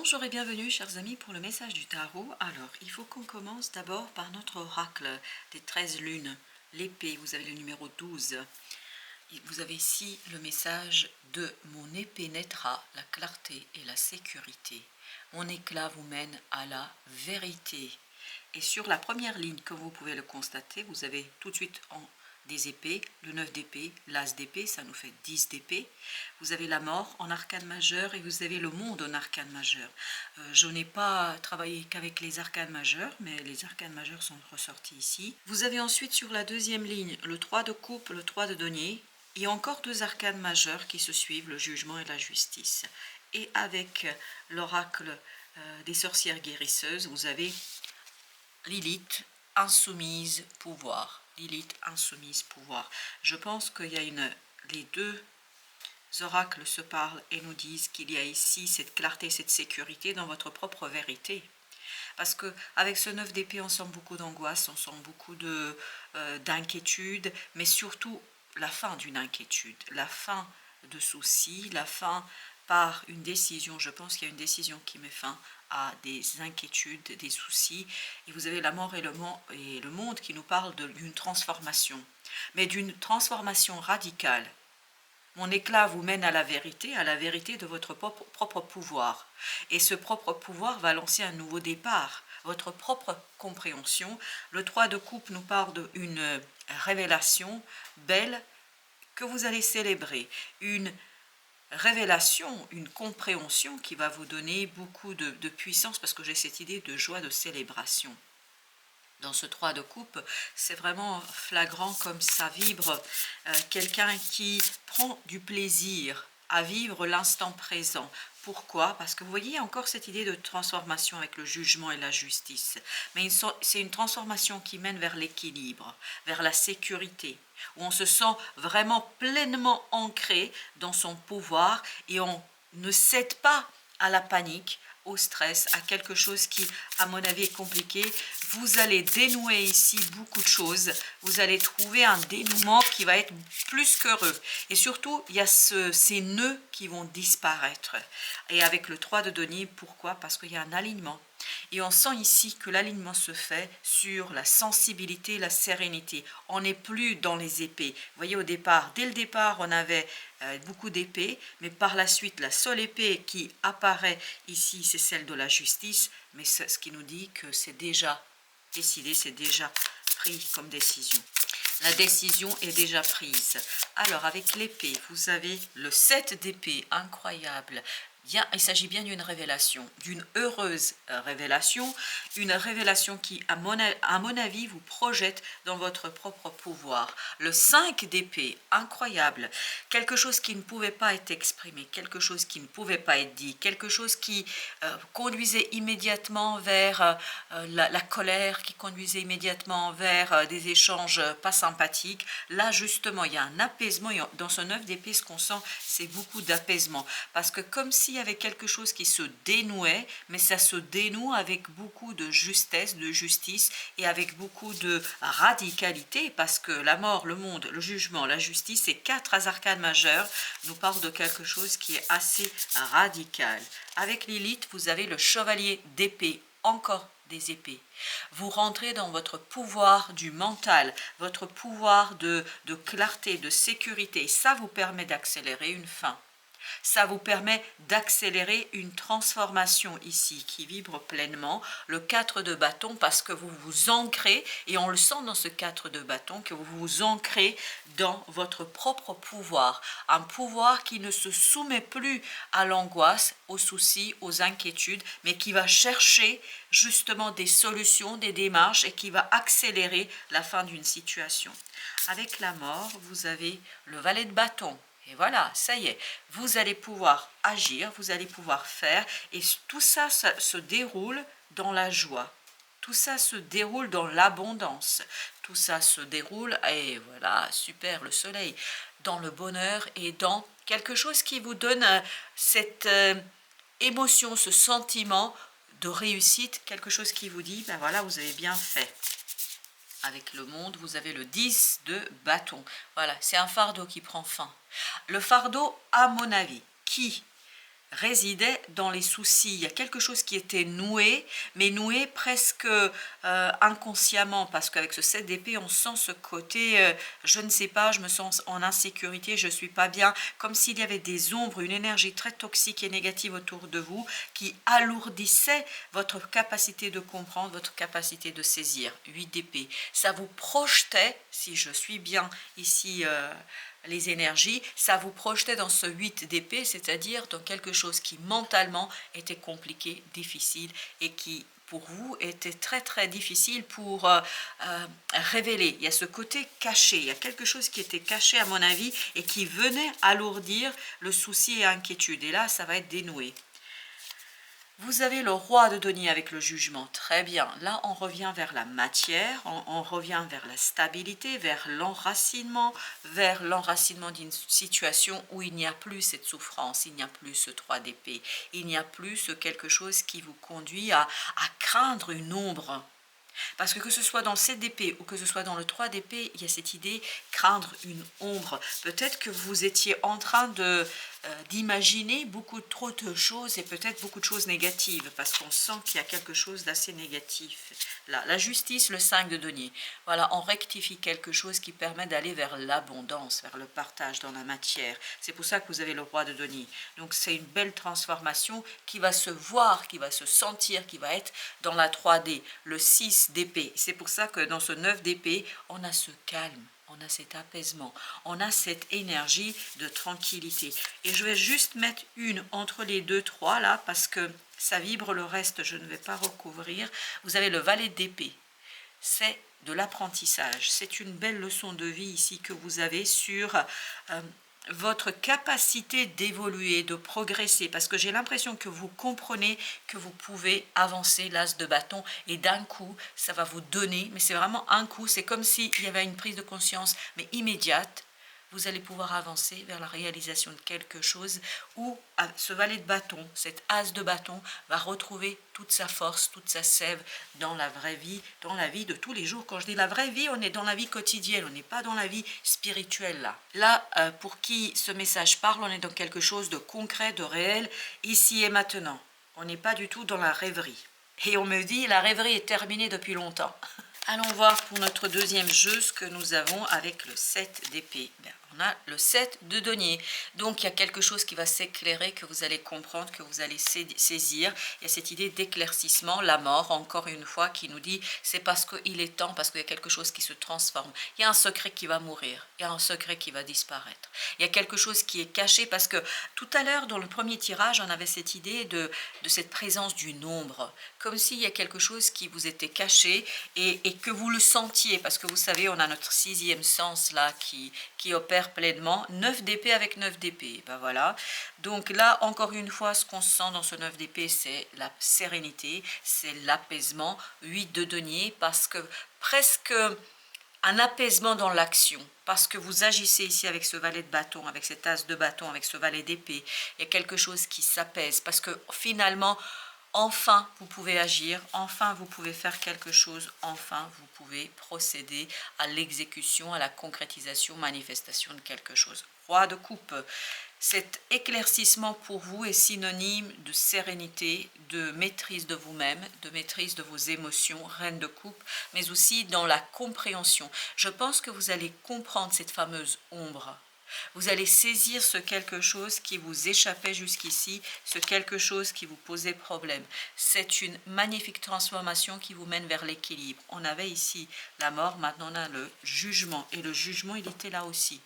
Bonjour et bienvenue chers amis pour le message du tarot. Alors, il faut qu'on commence d'abord par notre oracle des 13 lunes, l'épée. Vous avez le numéro 12. Vous avez ici le message de mon épée naîtra la clarté et la sécurité. Mon éclat vous mène à la vérité. Et sur la première ligne, comme vous pouvez le constater, vous avez tout de suite des épées, le 9 d'épée, l'as d'épée, ça nous fait 10 d'épée. Vous avez la mort en arcane majeur et vous avez le monde en arcane majeur. Je n'ai pas travaillé qu'avec les arcanes majeurs, mais les arcanes majeurs sont ressortis ici. Vous avez ensuite sur la deuxième ligne le 3 de coupe, le 3 de denier, et encore deux arcanes majeurs qui se suivent, le jugement et la justice. Et avec l'oracle des sorcières guérisseuses, vous avez Lilith, insoumise, pouvoir. Lilith, insoumise, pouvoir. Je pense qu'il y a les deux oracles se parlent et nous disent qu'il y a ici cette clarté, cette sécurité dans votre propre vérité. Parce que avec ce 9 d'épée, on sent beaucoup d'angoisse, on sent beaucoup d'inquiétude, mais surtout la fin d'une inquiétude, la fin de soucis, la fin par une décision. Je pense qu'il y a une décision qui met fin à des inquiétudes, des soucis. Et vous avez la mort et le monde qui nous parlent d'une transformation, mais d'une transformation radicale. Mon éclat vous mène à la vérité de votre propre pouvoir. Et ce propre pouvoir va lancer un nouveau départ, votre propre compréhension. Le 3 de coupe nous parle d'une révélation belle que vous allez célébrer. Une révélation, une compréhension qui va vous donner beaucoup de puissance parce que j'ai cette idée de joie, de célébration. Dans ce 3 de coupe, c'est vraiment flagrant comme ça vibre quelqu'un qui prend du plaisir à vivre l'instant présent. Pourquoi? Parce que vous voyez encore cette idée de transformation avec le jugement et la justice. Mais c'est une transformation qui mène vers l'équilibre, vers la sécurité, où on se sent vraiment pleinement ancré dans son pouvoir et on ne cède pas à la panique, au stress, à quelque chose qui, à mon avis, est compliqué. Vous allez dénouer ici beaucoup de choses. Vous allez trouver un dénouement qui va être plus qu'heureux. Et surtout, il y a ces nœuds qui vont disparaître. Et avec le 3 de denier, pourquoi? Parce qu'il y a un alignement. Et on sent ici que l'alignement se fait sur la sensibilité, la sérénité. On n'est plus dans les épées. Vous voyez, dès le départ, on avait beaucoup d'épées, mais par la suite, la seule épée qui apparaît ici, c'est celle de la justice, mais ce qui nous dit que c'est déjà décidé, c'est déjà pris comme décision. La décision est déjà prise. Alors, avec l'épée, vous avez le 7 d'épée, incroyable. Il s'agit bien d'une révélation, d'une heureuse révélation, une révélation qui, à mon avis, vous projette dans votre propre pouvoir. Le 5 d'épée, incroyable, quelque chose qui ne pouvait pas être exprimé, quelque chose qui ne pouvait pas être dit, quelque chose qui conduisait immédiatement vers la colère, qui conduisait immédiatement vers des échanges pas sympathiques. Là, justement, il y a un apaisement. Et dans ce 9 d'épée, ce qu'on sent, c'est beaucoup d'apaisement. Parce que comme s'il y avait quelque chose qui se dénouait, mais ça se dénoue avec beaucoup de justesse, de justice et avec beaucoup de radicalité, parce que la mort, le monde, le jugement, la justice, ces 4 arcanes majeures nous parlent de quelque chose qui est assez radical. Avec Lilith, vous avez le chevalier d'épée, encore des épées. Vous rentrez dans votre pouvoir du mental, votre pouvoir de clarté, de sécurité. Ça vous permet d'accélérer une fin. Ça vous permet d'accélérer une transformation ici qui vibre pleinement. Le 4 de bâton, parce que vous vous ancrez, et on le sent dans ce 4 de bâton, que vous vous ancrez dans votre propre pouvoir. Un pouvoir qui ne se soumet plus à l'angoisse, aux soucis, aux inquiétudes, mais qui va chercher justement des solutions, des démarches, et qui va accélérer la fin d'une situation. Avec la mort, vous avez le valet de bâton. Et voilà, ça y est, vous allez pouvoir agir, vous allez pouvoir faire, et tout ça, ça se déroule dans la joie. Tout ça se déroule dans l'abondance. Tout ça se déroule, et voilà, super, le soleil, dans le bonheur et dans quelque chose qui vous donne cette émotion, ce sentiment de réussite, quelque chose qui vous dit, ben voilà, vous avez bien fait. Avec le monde, vous avez le 10 de bâton. Voilà, c'est un fardeau qui prend fin. Le fardeau, à mon avis, qui résidait dans les soucis. Il y a quelque chose qui était noué, mais noué presque inconsciemment, parce qu'avec ce 7 d'épée, on sent ce côté, je ne sais pas, je me sens en insécurité, je ne suis pas bien, comme s'il y avait des ombres, une énergie très toxique et négative autour de vous qui alourdissait votre capacité de comprendre, votre capacité de saisir. 8 d'épée. Ça vous projetait, si je suis bien ici, les énergies, ça vous projetait dans ce 8 d'épée, c'est-à-dire dans quelque chose qui mentalement était compliqué, difficile et qui pour vous était très très difficile pour révéler. Il y a ce côté caché, il y a quelque chose qui était caché à mon avis et qui venait alourdir le souci et l'inquiétude. Et là, ça va être dénoué. Vous avez le roi de denier avec le jugement, très bien. Là, on revient vers la matière, on revient vers la stabilité, vers l'enracinement d'une situation où il n'y a plus cette souffrance, il n'y a plus ce 3 d'épée, il n'y a plus ce quelque chose qui vous conduit à craindre une ombre. Parce que ce soit dans le 7 d'épée ou que ce soit dans le 3 d'épée, il y a cette idée craindre une ombre. Peut-être que vous étiez en train d'imaginer beaucoup trop de choses et peut-être beaucoup de choses négatives parce qu'on sent qu'il y a quelque chose d'assez négatif. Là, la justice, le 5 de denier. Voilà, on rectifie quelque chose qui permet d'aller vers l'abondance, vers le partage dans la matière. C'est pour ça que vous avez le roi de denier. Donc c'est une belle transformation qui va se voir, qui va se sentir, qui va être dans la 3D. Le 6 d'épée. C'est pour ça que dans ce 9 d'épée, on a ce calme. On a cet apaisement, on a cette énergie de tranquillité. Et je vais juste mettre une entre les 2, 3 là, parce que ça vibre le reste, je ne vais pas recouvrir. Vous avez le valet d'épée. C'est de l'apprentissage. C'est une belle leçon de vie ici que vous avez sur votre capacité d'évoluer, de progresser, parce que j'ai l'impression que vous comprenez que vous pouvez avancer l'as de bâton et d'un coup, ça va vous donner, mais c'est vraiment un coup, c'est comme s'il y avait une prise de conscience, mais immédiate. Vous allez pouvoir avancer vers la réalisation de quelque chose où ce valet de bâton, cet as de bâton, va retrouver toute sa force, toute sa sève dans la vraie vie, dans la vie de tous les jours. Quand je dis la vraie vie, on est dans la vie quotidienne, on n'est pas dans la vie spirituelle là. Là, pour qui ce message parle, on est dans quelque chose de concret, de réel, ici et maintenant. On n'est pas du tout dans la rêverie. Et on me dit, la rêverie est terminée depuis longtemps. Allons voir pour notre deuxième jeu ce que nous avons avec le 7 d'épée. On a le 7 de denier. Donc il y a quelque chose qui va s'éclairer, que vous allez comprendre, que vous allez saisir. Il y a cette idée d'éclaircissement, la mort, encore une fois, qui nous dit c'est parce qu'il est temps, parce qu'il y a quelque chose qui se transforme. Il y a un secret qui va mourir, il y a un secret qui va disparaître. Il y a quelque chose qui est caché, parce que tout à l'heure, dans le premier tirage, on avait cette idée de cette présence d'une ombre, comme s'il y a quelque chose qui vous était caché et que vous le sentiez, parce que vous savez, on a notre 6e sens là qui opère pleinement. 9 d'épée avec 9 d'épée, ben voilà. Donc là, encore une fois, ce qu'on sent dans ce 9 d'épée, c'est la sérénité, c'est l'apaisement. 8 de denier, parce que presque un apaisement dans l'action, parce que vous agissez ici avec ce valet de bâton, avec cet as de bâton, avec ce valet d'épée. Il y a quelque chose qui s'apaise, parce que finalement, enfin, vous pouvez agir, enfin, vous pouvez faire quelque chose, enfin, vous pouvez procéder à l'exécution, à la concrétisation, manifestation de quelque chose. Roi de coupe, cet éclaircissement pour vous est synonyme de sérénité, de maîtrise de vous-même, de maîtrise de vos émotions, reine de coupe, mais aussi dans la compréhension. Je pense que vous allez comprendre cette fameuse ombre. Vous allez saisir ce quelque chose qui vous échappait jusqu'ici, ce quelque chose qui vous posait problème. C'est une magnifique transformation qui vous mène vers l'équilibre. On avait ici la mort, maintenant on a le jugement. Et le jugement, il était là aussi.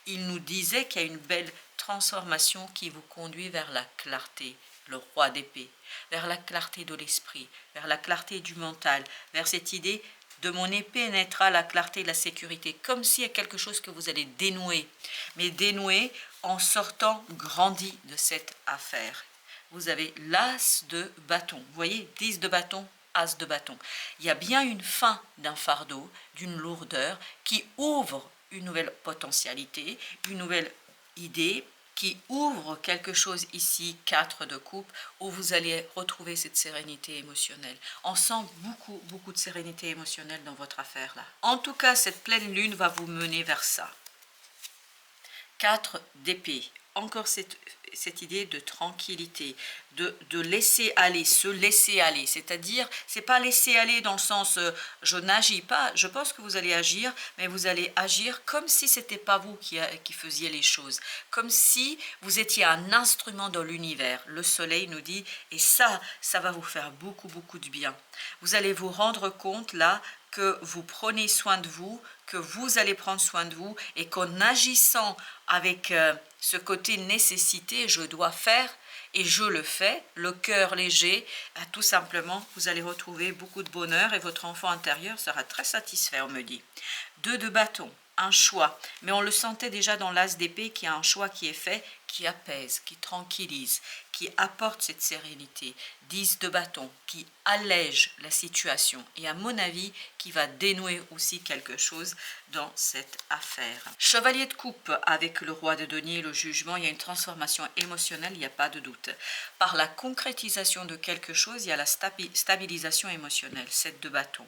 Il nous disait qu'il y a une belle transformation qui vous conduit vers la clarté, le roi d'épée, vers la clarté de l'esprit, vers la clarté du mental, vers cette idée de mon épée naîtra la clarté et la sécurité, comme s'il y a quelque chose que vous allez dénouer, mais dénouer en sortant grandi de cette affaire. Vous avez l'as de bâton, vous voyez, 10 de bâton, as de bâton. Il y a bien une fin d'un fardeau, d'une lourdeur, qui ouvre une nouvelle potentialité, une nouvelle idée, qui ouvre quelque chose ici, 4 de coupe, où vous allez retrouver cette sérénité émotionnelle. On sent beaucoup, beaucoup de sérénité émotionnelle dans votre affaire là. En tout cas, cette pleine lune va vous mener vers ça. 4 d'épée. encore cette idée de tranquillité, de laisser aller, se laisser aller. C'est-à-dire, c'est pas laisser aller dans le sens je n'agis pas, je pense que vous allez agir, mais vous allez agir comme si c'était pas vous qui faisiez les choses, comme si vous étiez un instrument dans l'univers. Le soleil nous dit, et ça va vous faire beaucoup, beaucoup de bien. Vous allez vous rendre compte là que vous prenez soin de vous, que vous allez prendre soin de vous et qu'en agissant avec ce côté nécessité, je dois faire et je le fais, le cœur léger, tout simplement, vous allez retrouver beaucoup de bonheur et votre enfant intérieur sera très satisfait, on me dit. 2 de bâton, un choix, mais on le sentait déjà dans l'as d'épée qu'il y a un choix qui est fait, qui apaise, qui tranquillise, qui apporte cette sérénité. 10 de bâton, qui allège la situation et à mon avis, qui va dénouer aussi quelque chose dans cette affaire. Chevalier de coupe avec le roi de denier et le jugement, il y a une transformation émotionnelle, il n'y a pas de doute. Par la concrétisation de quelque chose, il y a la stabilisation émotionnelle, 7 de bâton.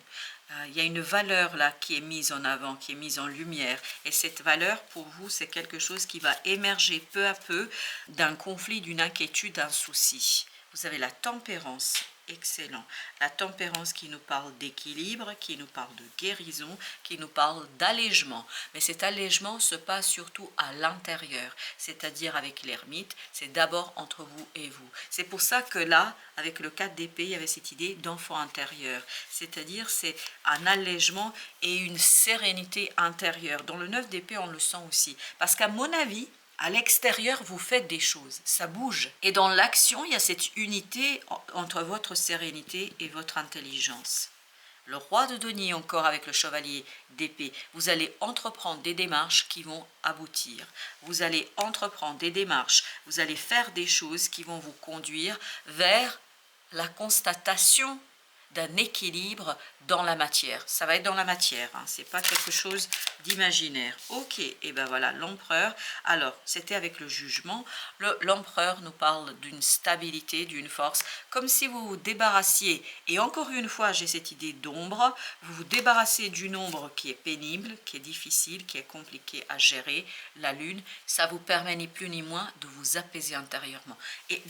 Il y a une valeur là qui est mise en avant, qui est mise en lumière. Et cette valeur, pour vous, c'est quelque chose qui va émerger peu à peu d'un conflit, d'une inquiétude, d'un souci. Vous avez la tempérance, excellent. La tempérance qui nous parle d'équilibre, qui nous parle de guérison, qui nous parle d'allègement. Mais cet allègement se passe surtout à l'intérieur, c'est-à-dire avec l'ermite, c'est d'abord entre vous et vous. C'est pour ça que là, avec le 4 d'épée, il y avait cette idée d'enfant intérieur, c'est-à-dire c'est un allègement et une sérénité intérieure. Dans le 9 d'épée, on le sent aussi. Parce qu'à mon avis, à l'extérieur, vous faites des choses, ça bouge. Et dans l'action, il y a cette unité entre votre sérénité et votre intelligence. Le roi de denier encore avec le chevalier d'épée, vous allez entreprendre des démarches qui vont aboutir. Vous allez entreprendre des démarches, vous allez faire des choses qui vont vous conduire vers la constatation d'un équilibre dans la matière. Ça va être dans la matière, hein, c'est pas quelque chose d'imaginaire. Ok, et ben voilà, l'empereur. Alors, c'était avec le jugement. L'empereur nous parle d'une stabilité, d'une force, comme si vous vous débarrassiez, et encore une fois, j'ai cette idée d'ombre, vous vous débarrassez d'une ombre qui est pénible, qui est difficile, qui est compliquée à gérer, la lune, ça vous permet ni plus ni moins de vous apaiser intérieurement. Et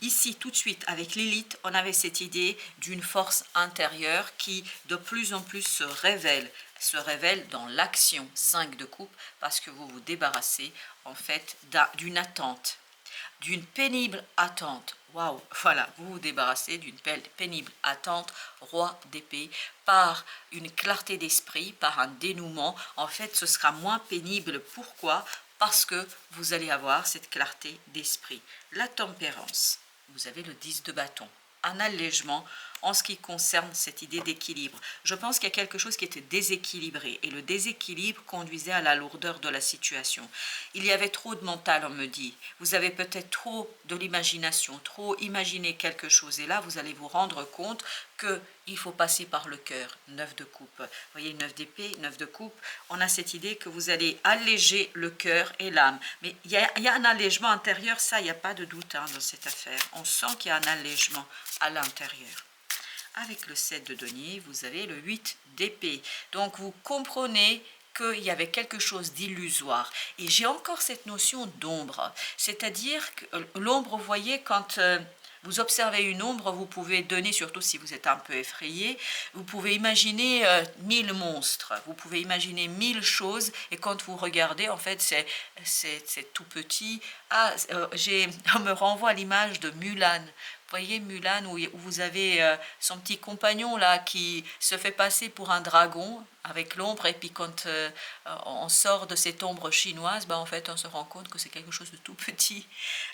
ici, tout de suite, avec Lilith, on avait cette idée d'une force intérieure qui, de plus en plus, se révèle dans l'action 5 de coupe, parce que vous vous débarrassez, en fait, d'une attente, d'une pénible attente. Waouh, voilà, vous vous débarrassez d'une pénible attente, roi d'épée, par une clarté d'esprit, par un dénouement. En fait, ce sera moins pénible. Pourquoi ? Parce que vous allez avoir cette clarté d'esprit. La tempérance. Vous avez le 10 de bâton, un allègement en ce qui concerne cette idée d'équilibre. Je pense qu'il y a quelque chose qui était déséquilibré et le déséquilibre conduisait à la lourdeur de la situation. Il y avait trop de mental, on me dit. Vous avez peut-être trop de l'imagination, trop imaginé quelque chose et là, vous allez vous rendre compte qu'il faut passer par le cœur. 9 de coupe. Vous voyez, 9 d'épée, 9 de coupe. On a cette idée que vous allez alléger le cœur et l'âme. Mais il y a un allègement intérieur, ça, il n'y a pas de doute hein, dans cette affaire. On sent qu'il y a un allègement à l'intérieur. Avec le 7 de denier, vous avez le 8 d'épée. Donc, vous comprenez qu'il y avait quelque chose d'illusoire. Et j'ai encore cette notion d'ombre. C'est-à-dire que l'ombre, vous voyez, quand vous observez une ombre, vous pouvez donner, surtout si vous êtes un peu effrayé, vous pouvez imaginer 1000 monstres, vous pouvez imaginer 1000 choses, et quand vous regardez, en fait, c'est tout petit. Ah, on me renvoie à l'image de Mulan. Vous voyez Mulan où vous avez son petit compagnon là qui se fait passer pour un dragon avec l'ombre et puis quand on sort de cette ombre chinoise, en fait on se rend compte que c'est quelque chose de tout petit.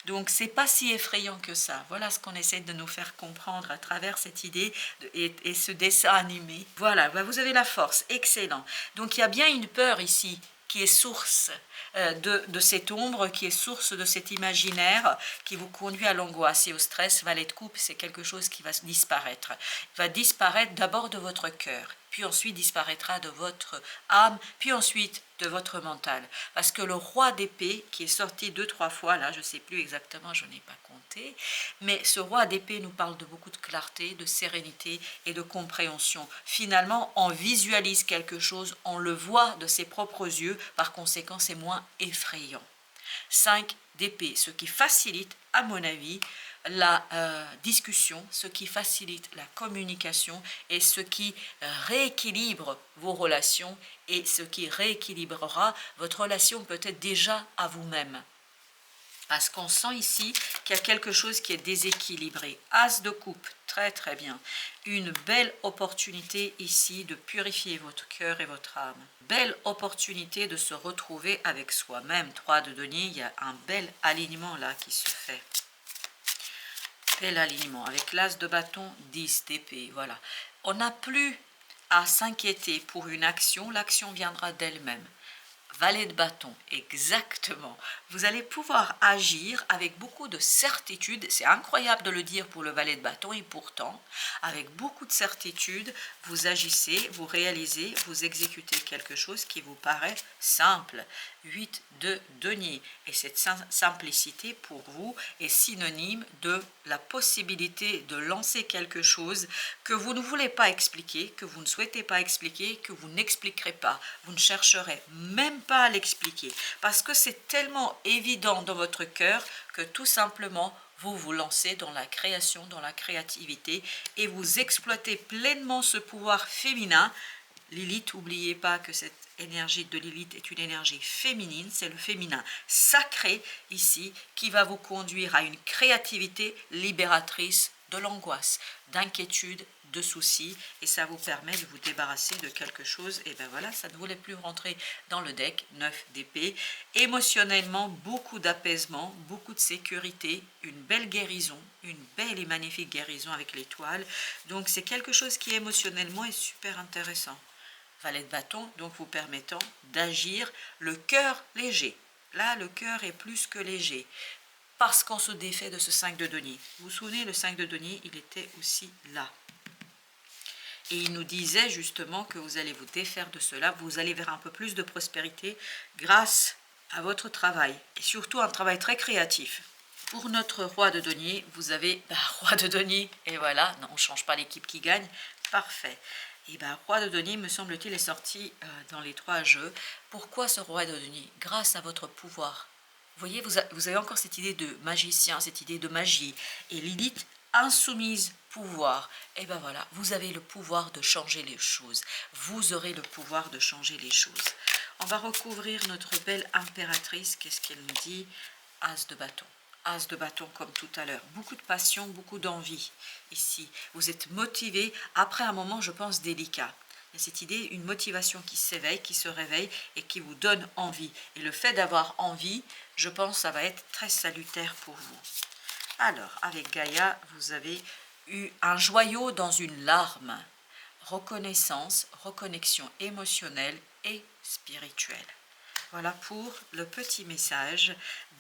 Donc c'est pas si effrayant que ça. Voilà ce qu'on essaie de nous faire comprendre à travers cette idée et ce dessin animé. Voilà, vous avez la force, excellent. Donc il y a bien une peur ici qui est source de cette ombre, qui est source de cet imaginaire qui vous conduit à l'angoisse et au stress. Valet de coupe, c'est quelque chose qui va disparaître. Il va disparaître d'abord de votre cœur, puis ensuite disparaîtra de votre âme, puis ensuite de votre mental. Parce que le roi d'épée, qui est sorti 2-3 fois, là, je ne sais plus exactement, je n'ai pas compté, mais ce roi d'épée nous parle de beaucoup de clarté, de sérénité et de compréhension. Finalement, on visualise quelque chose, on le voit de ses propres yeux, par conséquent, c'est moins effrayant. 5 d'épée, ce qui facilite, à mon avis, la discussion, ce qui facilite la communication et ce qui rééquilibre vos relations et ce qui rééquilibrera votre relation peut-être déjà à vous-même. Parce qu'on sent ici qu'il y a quelque chose qui est déséquilibré. As de coupe, très très bien. Une belle opportunité ici de purifier votre cœur et votre âme. Belle opportunité de se retrouver avec soi-même. 3 de denier, il y a un bel alignement là qui se fait. Bel alignement. Avec l'as de bâton, 10 d'épée. Voilà. On n'a plus à s'inquiéter pour une action. L'action viendra d'elle-même. Valet de bâton, exactement. Vous allez pouvoir agir avec beaucoup de certitude. C'est incroyable de le dire pour le valet de bâton et pourtant, avec beaucoup de certitude, vous agissez, vous réalisez, vous exécutez quelque chose qui vous paraît simple. 8 de denier. Et cette simplicité pour vous est synonyme de la possibilité de lancer quelque chose que vous ne voulez pas expliquer, que vous ne souhaitez pas expliquer, que vous n'expliquerez pas. Vous ne chercherez même pas à l'expliquer parce que c'est tellement évident dans votre cœur que tout simplement vous vous lancez dans la création, dans la créativité et vous exploitez pleinement ce pouvoir féminin. Lilith, n'oubliez pas que cette énergie de Lilith est une énergie féminine, c'est le féminin sacré ici qui va vous conduire à une créativité libératrice de l'angoisse, d'inquiétude, de soucis et ça vous permet de vous débarrasser de quelque chose et ben voilà, ça ne voulait plus rentrer dans le deck. 9 d'épée, émotionnellement beaucoup d'apaisement, beaucoup de sécurité, une belle guérison, une belle et magnifique guérison avec l'étoile, donc c'est quelque chose qui émotionnellement est super intéressant. Valet de bâton, donc vous permettant d'agir le cœur léger. Là, le cœur est plus que léger, parce qu'on se défait de ce 5 de denier. Vous vous souvenez, le 5 de denier, il était aussi là. Et il nous disait justement que vous allez vous défaire de cela, vous allez vers un peu plus de prospérité grâce à votre travail, et surtout un travail très créatif. Pour notre roi de denier, vous avez roi de denier, et voilà, non, on ne change pas l'équipe qui gagne, parfait. Et roi de denier, me semble-t-il, est sorti dans les 3 jeux. Pourquoi ce roi de denier? Grâce à votre pouvoir. Vous voyez, vous avez encore cette idée de magicien, cette idée de magie. Et Lilith, insoumise, pouvoir. Et voilà, vous avez le pouvoir de changer les choses. Vous aurez le pouvoir de changer les choses. On va recouvrir notre belle impératrice. Qu'est-ce qu'elle nous dit? As de bâton. As de bâton comme tout à l'heure. Beaucoup de passion, beaucoup d'envie ici. Vous êtes motivé après un moment, je pense, délicat. Il y a cette idée, une motivation qui s'éveille, qui se réveille et qui vous donne envie. Et le fait d'avoir envie, je pense, ça va être très salutaire pour vous. Alors, avec Gaïa, vous avez eu un joyau dans une larme. Reconnaissance, reconnexion émotionnelle et spirituelle. Voilà pour le petit message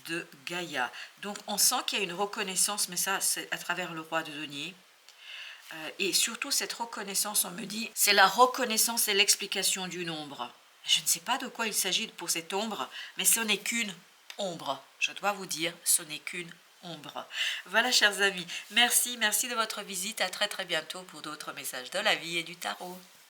de Gaïa. Donc on sent qu'il y a une reconnaissance, mais ça c'est à travers le roi de denier. Et surtout cette reconnaissance, on me dit, c'est la reconnaissance et l'explication d'une ombre. Je ne sais pas de quoi il s'agit pour cette ombre, mais ce n'est qu'une ombre. Je dois vous dire, ce n'est qu'une ombre. Voilà chers amis, merci de votre visite. À très très bientôt pour d'autres messages de la vie et du tarot.